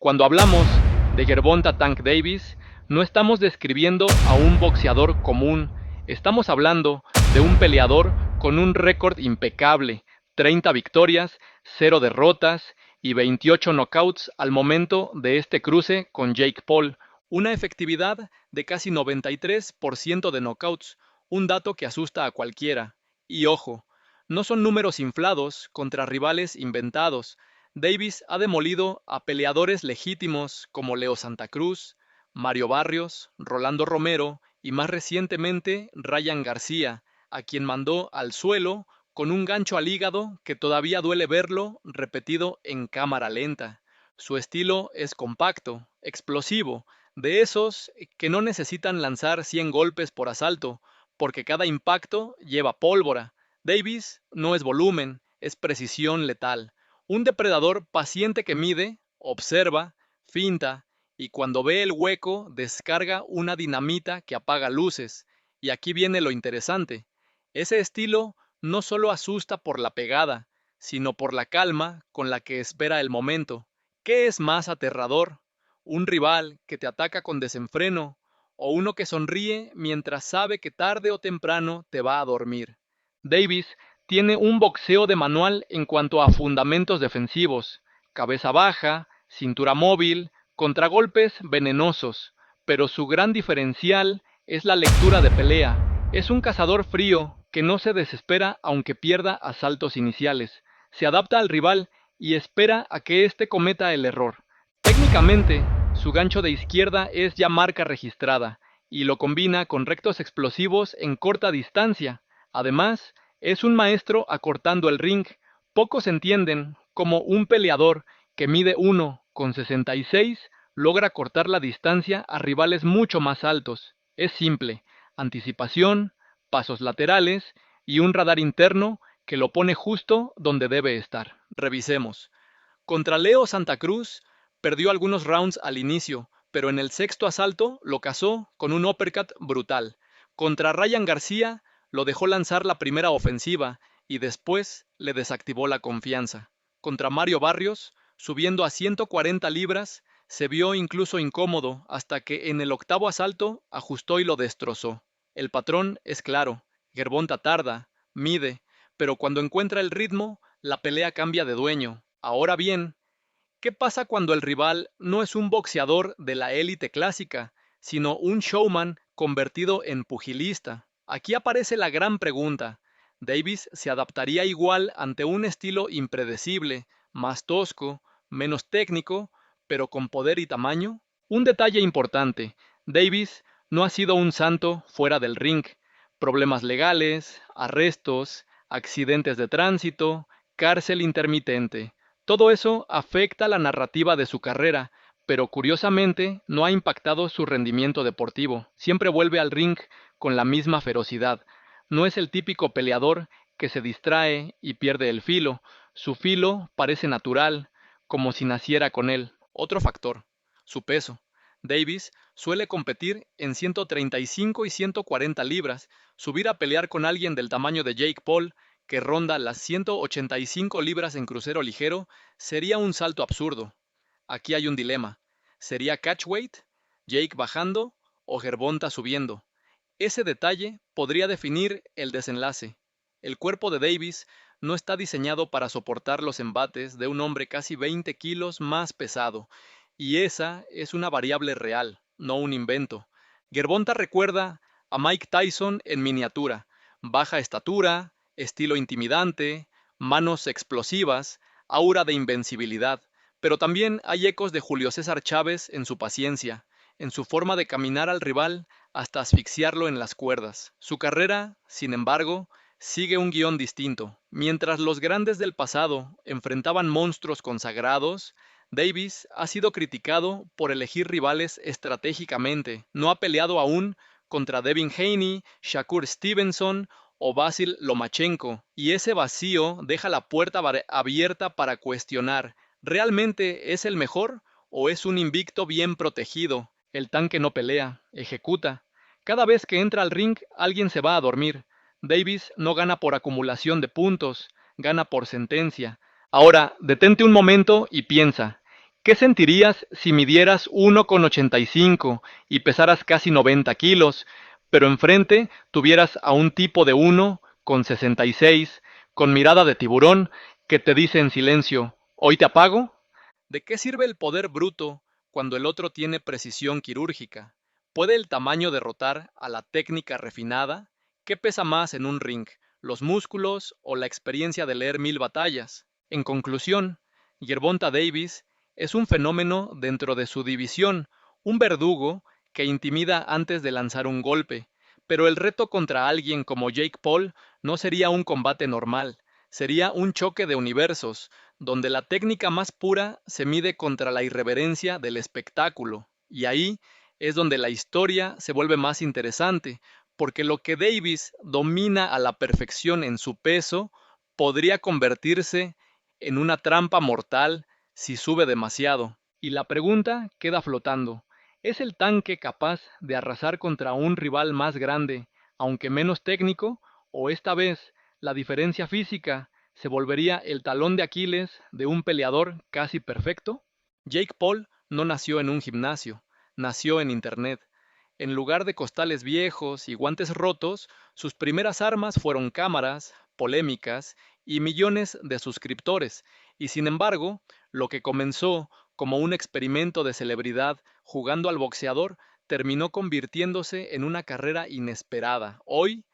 Cuando hablamos de Gervonta Tank Davis, no estamos describiendo a un boxeador común, estamos hablando de un peleador con un récord impecable, 30 victorias, 0 derrotas y 28 knockouts al momento de este cruce con Jake Paul, una efectividad de casi 93% de knockouts, un dato que asusta a cualquiera. Y ojo, no son números inflados contra rivales inventados. Davis ha demolido a peleadores legítimos como Leo Santa Cruz, Mario Barrios, Rolando Romero y más recientemente Ryan García, a quien mandó al suelo con un gancho al hígado que todavía duele verlo repetido en cámara lenta. Su estilo es compacto, explosivo, de esos que no necesitan lanzar 100 golpes por asalto, porque cada impacto lleva pólvora. Davis no es volumen, es precisión letal. Un depredador paciente que mide, observa, finta y cuando ve el hueco descarga una dinamita que apaga luces. Y aquí viene lo interesante. Ese estilo no solo asusta por la pegada, sino por la calma con la que espera el momento. ¿Qué es más aterrador? ¿Un rival que te ataca con desenfreno o uno que sonríe mientras sabe que tarde o temprano te va a dormir? Davis tiene un boxeo de manual en cuanto a fundamentos defensivos, cabeza baja, cintura móvil, contragolpes venenosos, pero su gran diferencial es la lectura de pelea. Es un cazador frío que no se desespera aunque pierda asaltos iniciales. Se adapta al rival y espera a que éste cometa el error. Técnicamente, su gancho de izquierda es ya marca registrada y lo combina con rectos explosivos en corta distancia. Además, es un maestro acortando el ring. Pocos entienden cómo un peleador que mide 1,66 logra cortar la distancia a rivales mucho más altos. Es simple, anticipación, pasos laterales y un radar interno que lo pone justo donde debe estar. Revisemos. Contra Leo Santa Cruz perdió algunos rounds al inicio, pero en el sexto asalto lo cazó con un uppercut brutal. Contra Ryan García lo dejó lanzar la primera ofensiva y después le desactivó la confianza. Contra Mario Barrios, subiendo a 140 libras, se vio incluso incómodo hasta que en el octavo asalto ajustó y lo destrozó. El patrón es claro, Gervonta tarda, mide, pero cuando encuentra el ritmo, la pelea cambia de dueño. Ahora bien, ¿qué pasa cuando el rival no es un boxeador de la élite clásica, sino un showman convertido en pugilista? Aquí aparece la gran pregunta. ¿Davis se adaptaría igual ante un estilo impredecible, más tosco, menos técnico, pero con poder y tamaño? Un detalle importante, Davis no ha sido un santo fuera del ring. Problemas legales, arrestos, accidentes de tránsito, cárcel intermitente. Todo eso afecta la narrativa de su carrera, pero curiosamente no ha impactado su rendimiento deportivo. Siempre vuelve al ring con la misma ferocidad. No es el típico peleador que se distrae y pierde el filo. Su filo parece natural, como si naciera con él. Otro factor, su peso. Davis suele competir en 135 y 140 libras. Subir a pelear con alguien del tamaño de Jake Paul que ronda las 185 libras en crucero ligero, sería un salto absurdo. Aquí hay un dilema. ¿Sería catchweight, Jake bajando o Gervonta subiendo? Ese detalle podría definir el desenlace. El cuerpo de Davis no está diseñado para soportar los embates de un hombre casi 20 kilos más pesado, y esa es una variable real, no un invento. Gervonta recuerda a Mike Tyson en miniatura, baja estatura, estilo intimidante, manos explosivas, aura de invencibilidad, pero también hay ecos de Julio César Chávez en su paciencia, en su forma de caminar al rival hasta asfixiarlo en las cuerdas. Su carrera, sin embargo, sigue un guión distinto. Mientras los grandes del pasado enfrentaban monstruos consagrados, Davis ha sido criticado por elegir rivales estratégicamente. No ha peleado aún contra Devin Haney, Shakur Stevenson o Vasil Lomachenko, y ese vacío deja la puerta abierta para cuestionar, ¿realmente es el mejor o es un invicto bien protegido? El tanque no pelea, ejecuta. Cada vez que entra al ring, alguien se va a dormir. Davis no gana por acumulación de puntos, gana por sentencia. Ahora, detente un momento y piensa, ¿Qué sentirías si midieras 1,85 y pesaras casi 90 kilos, pero enfrente tuvieras a un tipo de 1,66, con mirada de tiburón, que te dice en silencio, ¿hoy te apago? ¿De qué sirve el poder bruto cuando el otro tiene precisión quirúrgica? ¿Puede el tamaño derrotar a la técnica refinada? ¿Qué pesa más en un ring, los músculos o la experiencia de leer 1000 batallas? En conclusión, Gervonta Davis es un fenómeno dentro de su división, un verdugo que intimida antes de lanzar un golpe, pero el reto contra alguien como Jake Paul no sería un combate normal, sería un choque de universos, donde la técnica más pura se mide contra la irreverencia del espectáculo, y ahí es donde la historia se vuelve más interesante, porque lo que Davis domina a la perfección en su peso podría convertirse en una trampa mortal si sube demasiado. Y la pregunta queda flotando. ¿Es el tanque capaz de arrasar contra un rival más grande, aunque menos técnico? ¿O esta vez la diferencia física se volvería el talón de Aquiles de un peleador casi perfecto? Jake Paul no nació en un gimnasio, nació en Internet. En lugar de costales viejos y guantes rotos, sus primeras armas fueron cámaras, polémicas y millones de suscriptores, y sin embargo, lo que comenzó como un experimento de celebridad jugando al boxeador terminó convirtiéndose en una carrera inesperada. Hoy,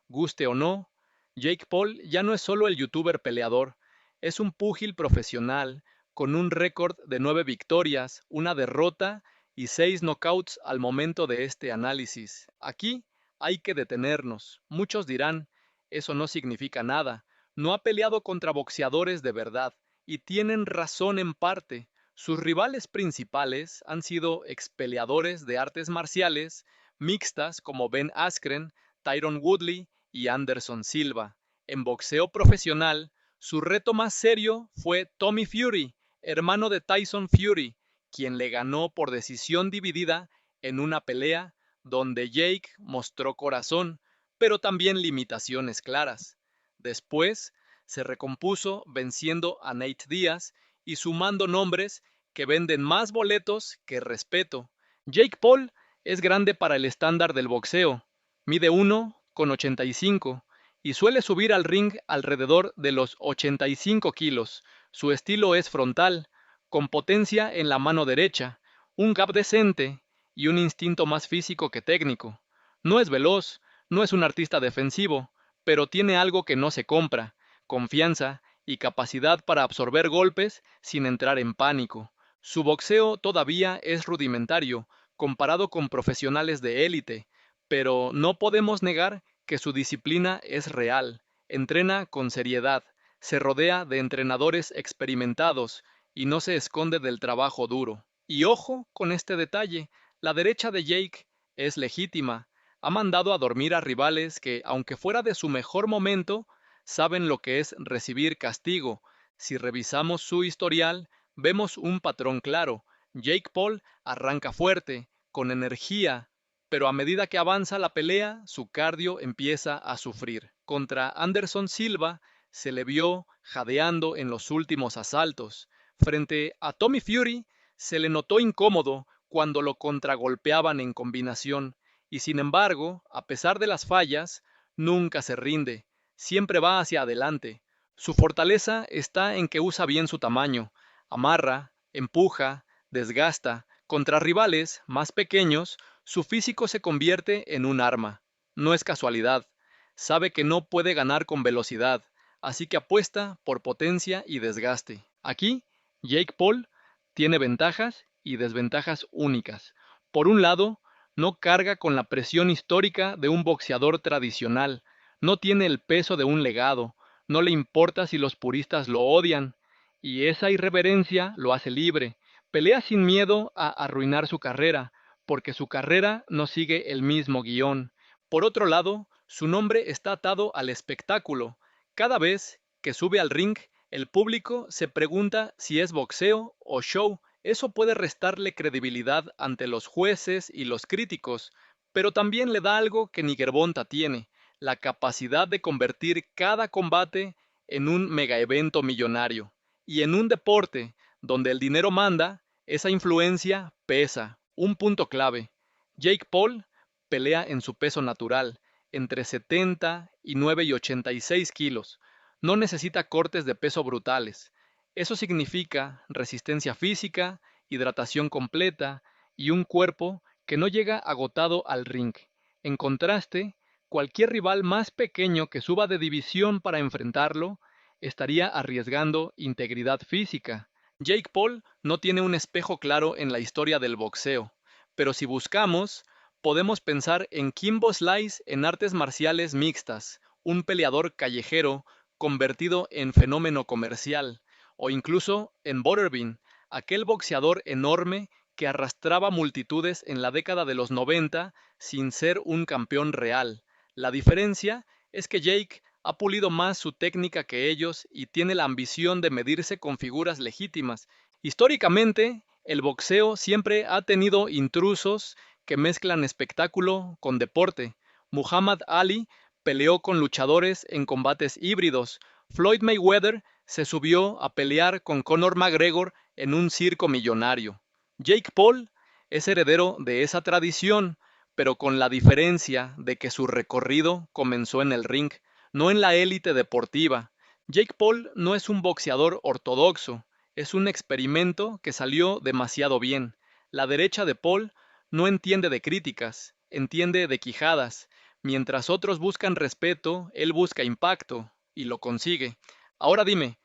guste o no, Jake Paul ya no es solo el youtuber peleador, es un púgil profesional con un récord de 9 victorias, una derrota y 6 knockouts al momento de este análisis. Aquí hay que detenernos. Muchos dirán, eso no significa nada. No ha peleado contra boxeadores de verdad, y tienen razón en parte. Sus rivales principales han sido expeleadores de artes marciales mixtas como Ben Askren, Tyron Woodley y Anderson Silva. En boxeo profesional, su reto más serio fue Tommy Fury, hermano de Tyson Fury, quien le ganó por decisión dividida en una pelea donde Jake mostró corazón, pero también limitaciones claras. Después se recompuso venciendo a Nate Diaz y sumando nombres que venden más boletos que respeto. Jake Paul es grande para el estándar del boxeo, mide 1,85 y suele subir al ring alrededor de los 85 kilos. Su estilo es frontal, con potencia en la mano derecha, un gap decente y un instinto más físico que técnico. No es veloz, no es un artista defensivo, pero tiene algo que no se compra: confianza y capacidad para absorber golpes sin entrar en pánico. Su boxeo todavía es rudimentario, comparado con profesionales de élite, pero no podemos negar que su disciplina es real. Entrena con seriedad, se rodea de entrenadores experimentados y no se esconde del trabajo duro. Y ojo con este detalle, la derecha de Jake es legítima. Ha mandado a dormir a rivales que, aunque fuera de su mejor momento, saben lo que es recibir castigo. Si revisamos su historial, vemos un patrón claro. Jake Paul arranca fuerte, con energía, pero a medida que avanza la pelea, su cardio empieza a sufrir. Contra Anderson Silva se le vio jadeando en los últimos asaltos. Frente a Tommy Fury se le notó incómodo cuando lo contragolpeaban en combinación, y sin embargo, a pesar de las fallas, nunca se rinde, siempre va hacia adelante. Su fortaleza está en que usa bien su tamaño, amarra, empuja, desgasta. Contra rivales más pequeños, su físico se convierte en un arma. No es casualidad. Sabe que no puede ganar con velocidad, así que apuesta por potencia y desgaste. Aquí, Jake Paul tiene ventajas y desventajas únicas. Por un lado, no carga con la presión histórica de un boxeador tradicional, no tiene el peso de un legado, no le importa si los puristas lo odian, y esa irreverencia lo hace libre. Pelea sin miedo a arruinar su carrera, porque su carrera no sigue el mismo guión. Por otro lado, su nombre está atado al espectáculo. Cada vez que sube al ring, el público se pregunta si es boxeo o show. Eso puede restarle credibilidad ante los jueces y los críticos, pero también le da algo que ni Gervonta tiene: la capacidad de convertir cada combate en un megaevento millonario. Y en un deporte donde el dinero manda, Esa influencia pesa. Un punto clave. Jake Paul pelea en su peso natural, entre 70 y 86 kilos. No necesita cortes de peso brutales. Eso significa resistencia física, hidratación completa y un cuerpo que no llega agotado al ring. En contraste, cualquier rival más pequeño que suba de división para enfrentarlo estaría arriesgando integridad física. Jake Paul no tiene un espejo claro en la historia del boxeo, pero si buscamos, podemos pensar en Kimbo Slice en artes marciales mixtas, un peleador callejero convertido en fenómeno comercial, o incluso en Butterbean, aquel boxeador enorme que arrastraba multitudes en la década de los 90 sin ser un campeón real. La diferencia es que Jake ha pulido más su técnica que ellos y tiene la ambición de medirse con figuras legítimas. Históricamente, el boxeo siempre ha tenido intrusos que mezclan espectáculo con deporte. Muhammad Ali peleó con luchadores en combates híbridos. Floyd Mayweather se subió a pelear con Conor McGregor en un circo millonario. Jake Paul es heredero de esa tradición, pero con la diferencia de que su recorrido comenzó en el ring, no en la élite deportiva. Jake Paul no es un boxeador ortodoxo, es un experimento que salió demasiado bien. La derecha de Paul no entiende de críticas, entiende de quijadas. Mientras otros buscan respeto, él busca impacto, y lo consigue. Ahora dime,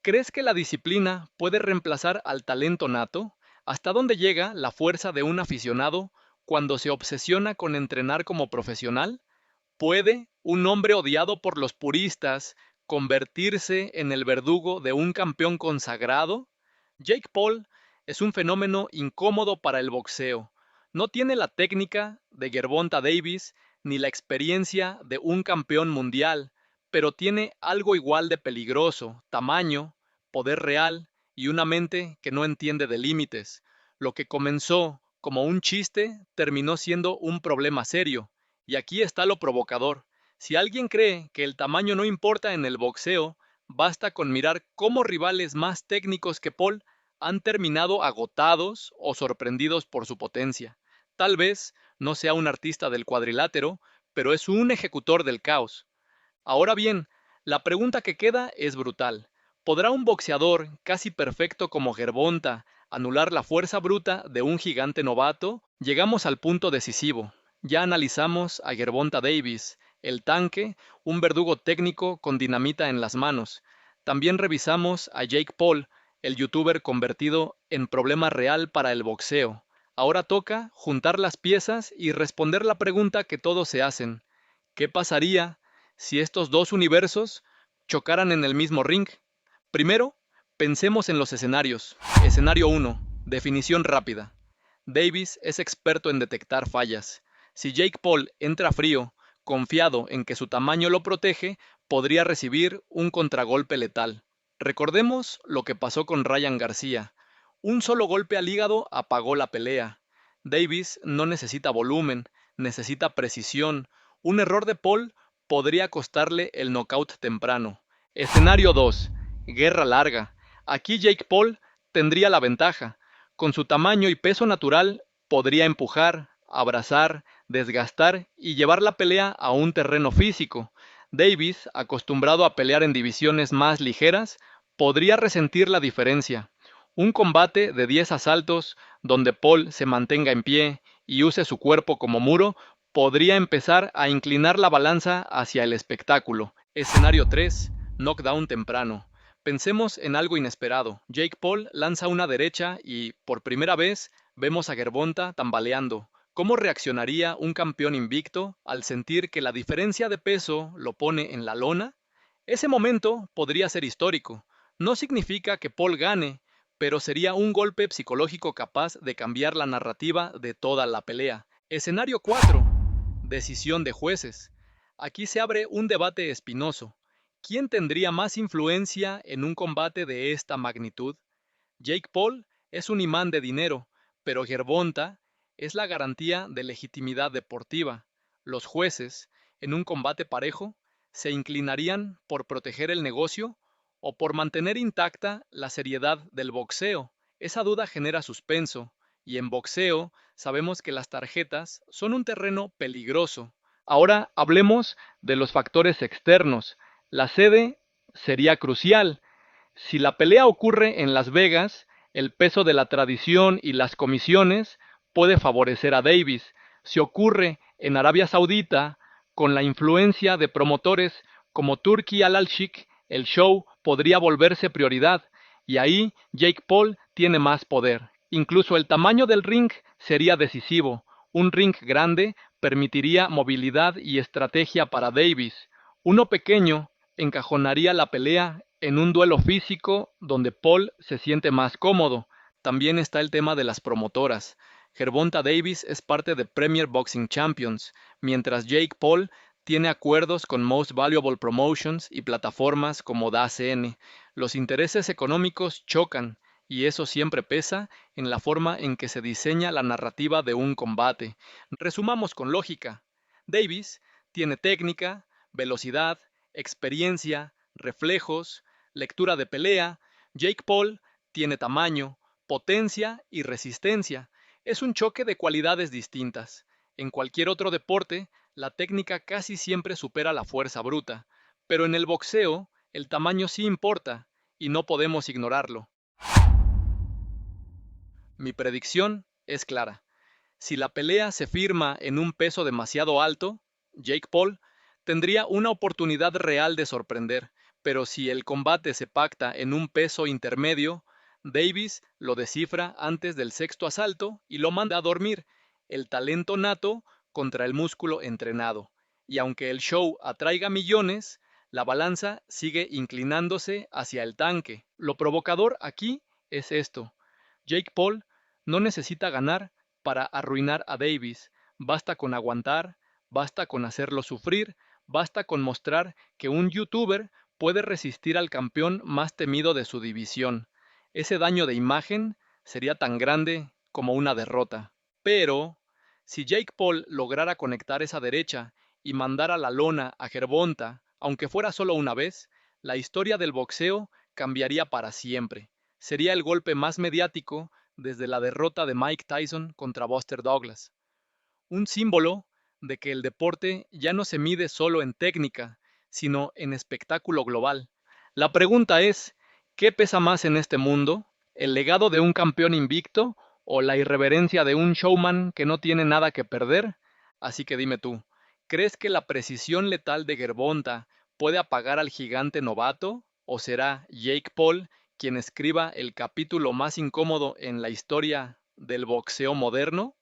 ¿crees que la disciplina puede reemplazar al talento nato? ¿Hasta dónde llega la fuerza de un aficionado cuando se obsesiona con entrenar como profesional? ¿Puede un hombre odiado por los puristas convertirse en el verdugo de un campeón consagrado? Jake Paul es un fenómeno incómodo para el boxeo. No tiene la técnica de Gervonta Davis ni la experiencia de un campeón mundial, pero tiene algo igual de peligroso: tamaño, poder real y una mente que no entiende de límites. Lo que comenzó como un chiste terminó siendo un problema serio. Y aquí está lo provocador. Si alguien cree que el tamaño no importa en el boxeo, basta con mirar cómo rivales más técnicos que Paul han terminado agotados o sorprendidos por su potencia. Tal vez no sea un artista del cuadrilátero, pero es un ejecutor del caos. Ahora bien, la pregunta que queda es brutal. ¿Podrá un boxeador casi perfecto como Gervonta anular la fuerza bruta de un gigante novato? Llegamos al punto decisivo. Ya analizamos a Gervonta Davis, el tanque, un verdugo técnico con dinamita en las manos. También revisamos a Jake Paul, el youtuber convertido en problema real para el boxeo. Ahora toca juntar las piezas y responder la pregunta que todos se hacen. ¿Qué pasaría si estos dos universos chocaran en el mismo ring? Primero, pensemos en los escenarios. Escenario 1. Definición rápida. Davis es experto en detectar fallas. Si Jake Paul entra frío, confiado en que su tamaño lo protege, podría recibir un contragolpe letal. Recordemos lo que pasó con Ryan García. Un solo golpe al hígado apagó la pelea. Davis no necesita volumen, necesita precisión. Un error de Paul podría costarle el knockout temprano. Escenario 2. Guerra larga. Aquí Jake Paul tendría la ventaja. Con su tamaño y peso natural, podría empujar, abrazar, desgastar y llevar la pelea a un terreno físico. Davis, acostumbrado a pelear en divisiones más ligeras, podría resentir la diferencia. Un combate de 10 asaltos, donde Paul se mantenga en pie y use su cuerpo como muro, podría empezar a inclinar la balanza hacia el espectáculo. Escenario 3. Knockdown temprano. Pensemos en algo inesperado. Jake Paul lanza una derecha y, por primera vez, vemos a Gervonta tambaleando. ¿Cómo reaccionaría un campeón invicto al sentir que la diferencia de peso lo pone en la lona? Ese momento podría ser histórico. No significa que Paul gane, pero sería un golpe psicológico capaz de cambiar la narrativa de toda la pelea. Escenario 4. Decisión de jueces. Aquí se abre un debate espinoso. ¿Quién tendría más influencia en un combate de esta magnitud? Jake Paul es un imán de dinero, pero Gervonta es la garantía de legitimidad deportiva. Los jueces, en un combate parejo, se inclinarían por proteger el negocio o por mantener intacta la seriedad del boxeo. Esa duda genera suspenso, y en boxeo sabemos que las tarjetas son un terreno peligroso. Ahora hablemos de los factores externos. La sede sería crucial. Si la pelea ocurre en Las Vegas, el peso de la tradición y las comisiones puede favorecer a Davis. Si ocurre en Arabia Saudita, con la influencia de promotores como Turki Al-Sheikh, el show podría volverse prioridad, y ahí Jake Paul tiene más poder. Incluso el tamaño del ring sería decisivo. Un ring grande permitiría movilidad y estrategia para Davis. Uno pequeño encajonaría la pelea en un duelo físico donde Paul se siente más cómodo. También está el tema de las promotoras. Gervonta Davis es parte de Premier Boxing Champions, mientras Jake Paul tiene acuerdos con Most Valuable Promotions y plataformas como DAZN. Los intereses económicos chocan, y eso siempre pesa en la forma en que se diseña la narrativa de un combate. Resumamos con lógica. Davis tiene técnica, velocidad, experiencia, reflejos, lectura de pelea. Jake Paul tiene tamaño, potencia y resistencia. Es un choque de cualidades distintas. En cualquier otro deporte, la técnica casi siempre supera la fuerza bruta, pero en el boxeo, el tamaño sí importa, y no podemos ignorarlo. Mi predicción es clara. Si la pelea se firma en un peso demasiado alto, Jake Paul tendría una oportunidad real de sorprender, pero si el combate se pacta en un peso intermedio, Davis lo descifra antes del sexto asalto y lo manda a dormir, el talento nato contra el músculo entrenado. Y aunque el show atraiga millones, la balanza sigue inclinándose hacia el tanque. Lo provocador aquí es esto. Jake Paul no necesita ganar para arruinar a Davis. Basta con aguantar, basta con hacerlo sufrir, basta con mostrar que un youtuber puede resistir al campeón más temido de su división. Ese daño de imagen sería tan grande como una derrota. Pero, si Jake Paul lograra conectar esa derecha y mandar a la lona a Gervonta, aunque fuera solo una vez, la historia del boxeo cambiaría para siempre. Sería el golpe más mediático desde la derrota de Mike Tyson contra Buster Douglas. Un símbolo de que el deporte ya no se mide solo en técnica, sino en espectáculo global. La pregunta es, ¿qué pesa más en este mundo? ¿El legado de un campeón invicto o la irreverencia de un showman que no tiene nada que perder? Así que dime tú, ¿crees que la precisión letal de Gervonta puede apagar al gigante novato? ¿O será Jake Paul quien escriba el capítulo más incómodo en la historia del boxeo moderno?